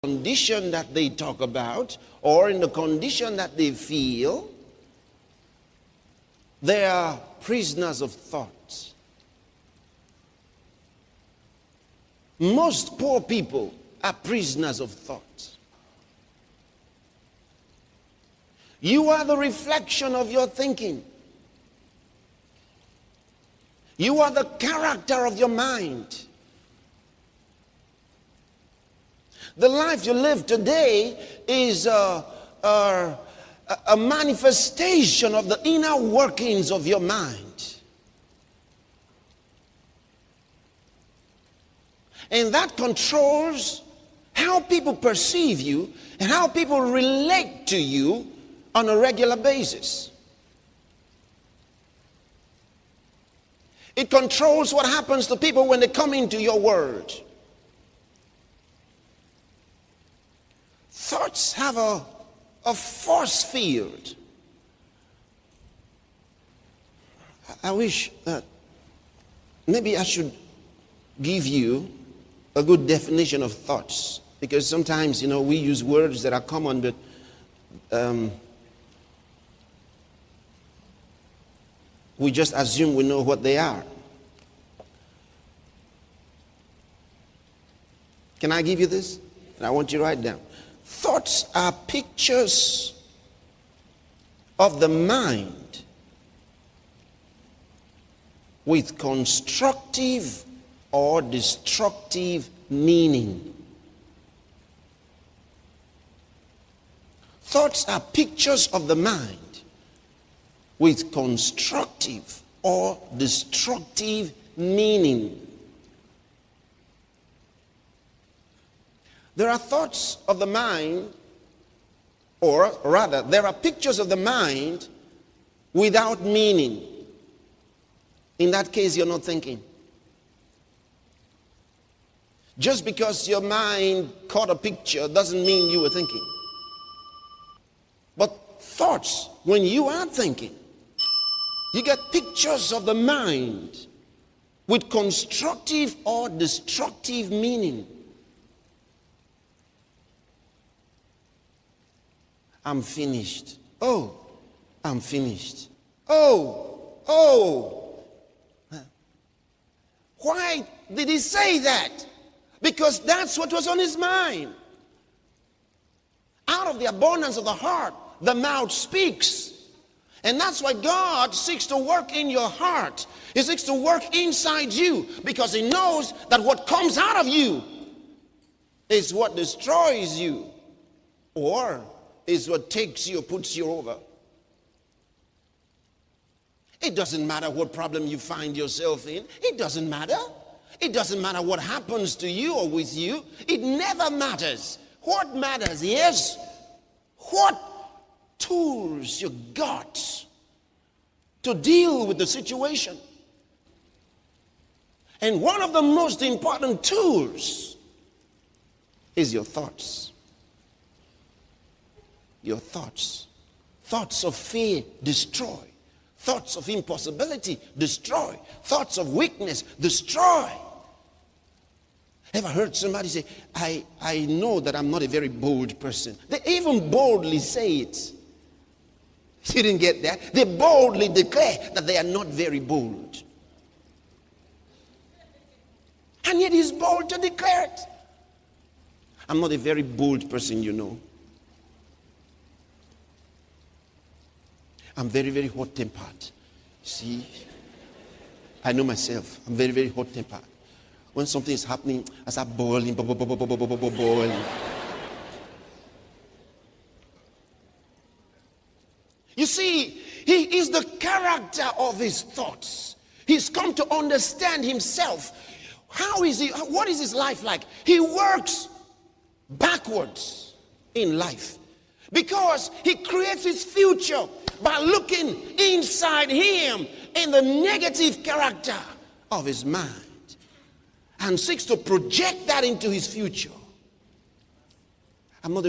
condition that they talk about or in the condition that they feel, they are prisoners of thoughts. Most poor people are prisoners of thoughts. You are the reflection of your thinking. You are the character of your mind. The life you live today is a manifestation of the inner workings of your mind. And that controls how people perceive you and how people relate to you on a regular basis. It controls what happens to people when they come into your world. Thoughts have a force field. I wish that maybe I should give you a good definition of thoughts, because sometimes, we use words that are common, but we just assume we know what they are. Can I give you this? And I want you to write down. Thoughts are pictures of the mind with constructive or destructive meaning. Thoughts are pictures of the mind with constructive or destructive meaning. There are thoughts of the mind, or rather, there are pictures of the mind without meaning. In that case, you're not thinking. Just because your mind caught a picture doesn't mean you were thinking. But thoughts, when you are thinking, you get pictures of the mind with constructive or destructive meaning. I'm finished. Oh, I'm finished. Oh. Why did he say that? Because that's what was on his mind. Out of the abundance of the heart, the mouth speaks. And that's why God seeks to work in your heart. He seeks to work inside you, because he knows that what comes out of you is what destroys you, or is what takes you, puts you over. It doesn't matter what problem you find yourself in. It doesn't matter. It doesn't matter what happens to you or with you. It never matters. What matters is what tools you got to deal with the situation. And one of the most important tools is your thoughts. Your thoughts. Thoughts of fear, destroy. Thoughts of impossibility, destroy. Thoughts of weakness, destroy. Ever heard somebody say, I know that I'm not a very bold person? They even boldly say it. You didn't get that? They boldly declare that they are not very bold. And yet he's bold to declare it. I'm not a very bold person, I'm very, very hot-tempered. See? I know myself. I'm very, very hot-tempered. When something is happening, I start boiling, boiling. You see, he is the character of his thoughts. He's come to understand himself. How is he? What is his life like? He works backwards in life because he creates his future by looking inside him in the negative character of his mind and seeks to project that into his future. I'm not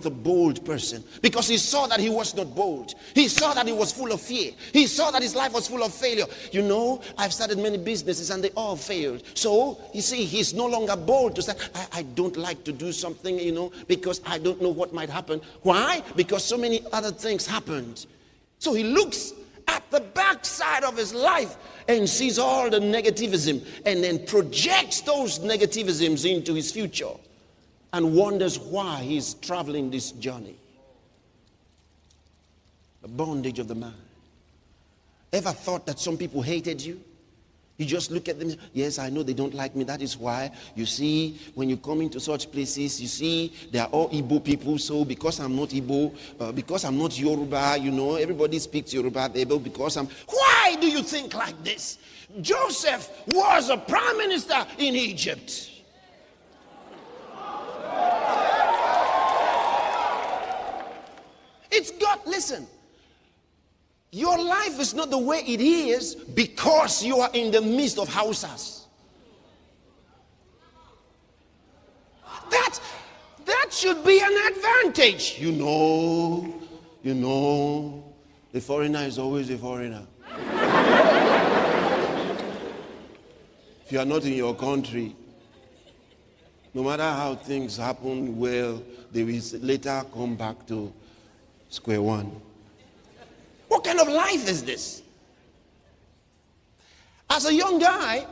a bold person. Because he saw that he was not bold. He saw that he was full of fear. He saw that his life was full of failure. You know, I've started many businesses and they all failed. So, you see, he's no longer bold to say, I don't like to do something, you know, because I don't know what might happen. Why? Because so many other things happened. So he looks at the backside of his life and sees all the negativism and then projects those negativisms into his future. And wonders why he's traveling this journey. The bondage of the mind. Ever thought that some people hated you? You just look at them, yes, I know they don't like me. That is why, you see, when you come into such places, you see, they are all Igbo people. So because I'm not Igbo, because I'm not Yoruba, you know, everybody speaks Yoruba, because I'm... Why do you think like this? Joseph was a prime minister in Egypt. It's God. Listen, your life is not the way it is because you are in the midst of houses. That should be an advantage. You know, the foreigner is always a foreigner. If you are not in your country, no matter how things happen, well, they will later come back to square one. What kind of life is this? As a young guy,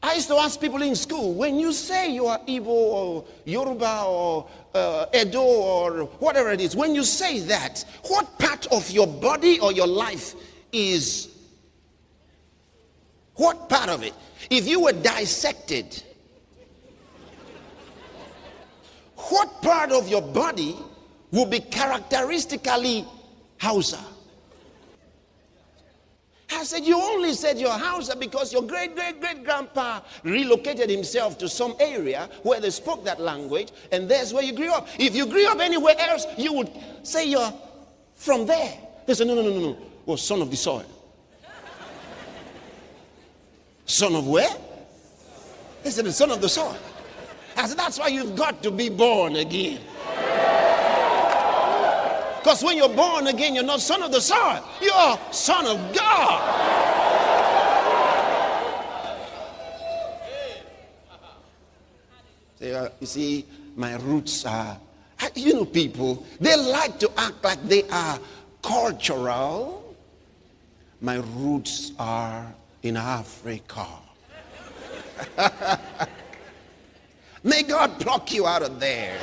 I used to ask people in school, when you say you are Igbo or Yoruba or Edo or whatever it is, when you say that, what part of your body or your life is, what part of it? If you were dissected, what part of your body will be characteristically Hausa? I said, you only said you're Hausa because your great-great-great-grandpa relocated himself to some area where they spoke that language, and that's where you grew up. If you grew up anywhere else, you would say you're from there. They said, no. Oh, son of the soil. Son of where? They said, the son of the soil. I said, that's why you've got to be born again. Because when you're born again, you're not son of the soil. You're son of God. You see, my roots are, you know, people, they like to act like they are cultural. My roots are in Africa. May God pluck you out of there.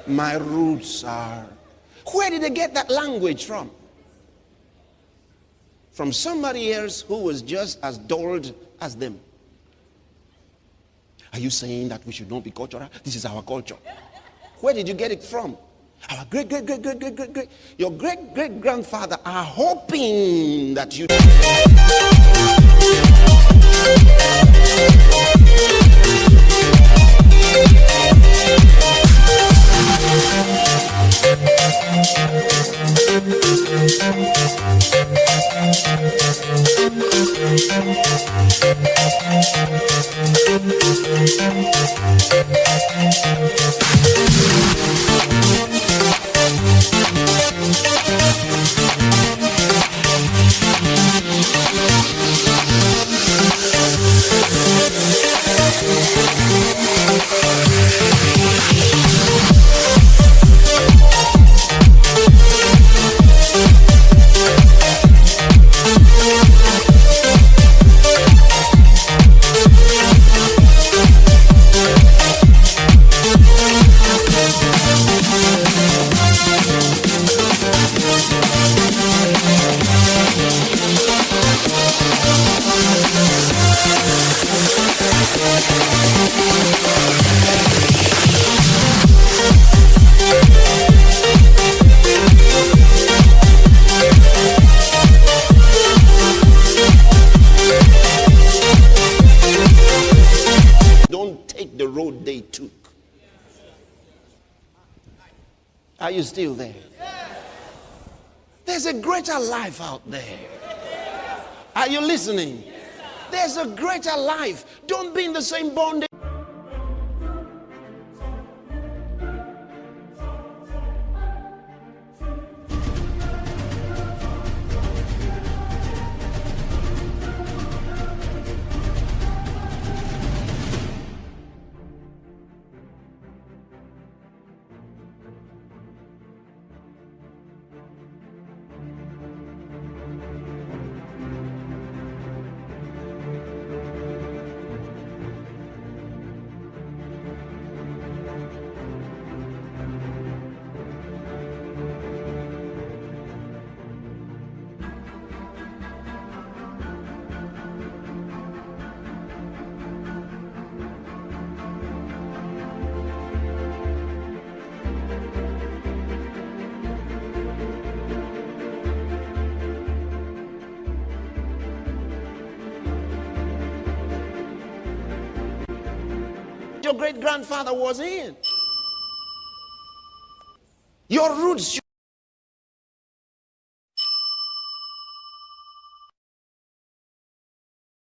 My roots are... Where did they get that language from? From somebody else who was just as dulled as them. Are you saying that we should not be cultural? This is our culture. Where did you get it from? Our great. Your great-great-grandfather are hoping that you... Are you still there? There's a greater life out there. Are you listening? There's a greater life. Don't be in the same bondage. your great grandfather was in. Your roots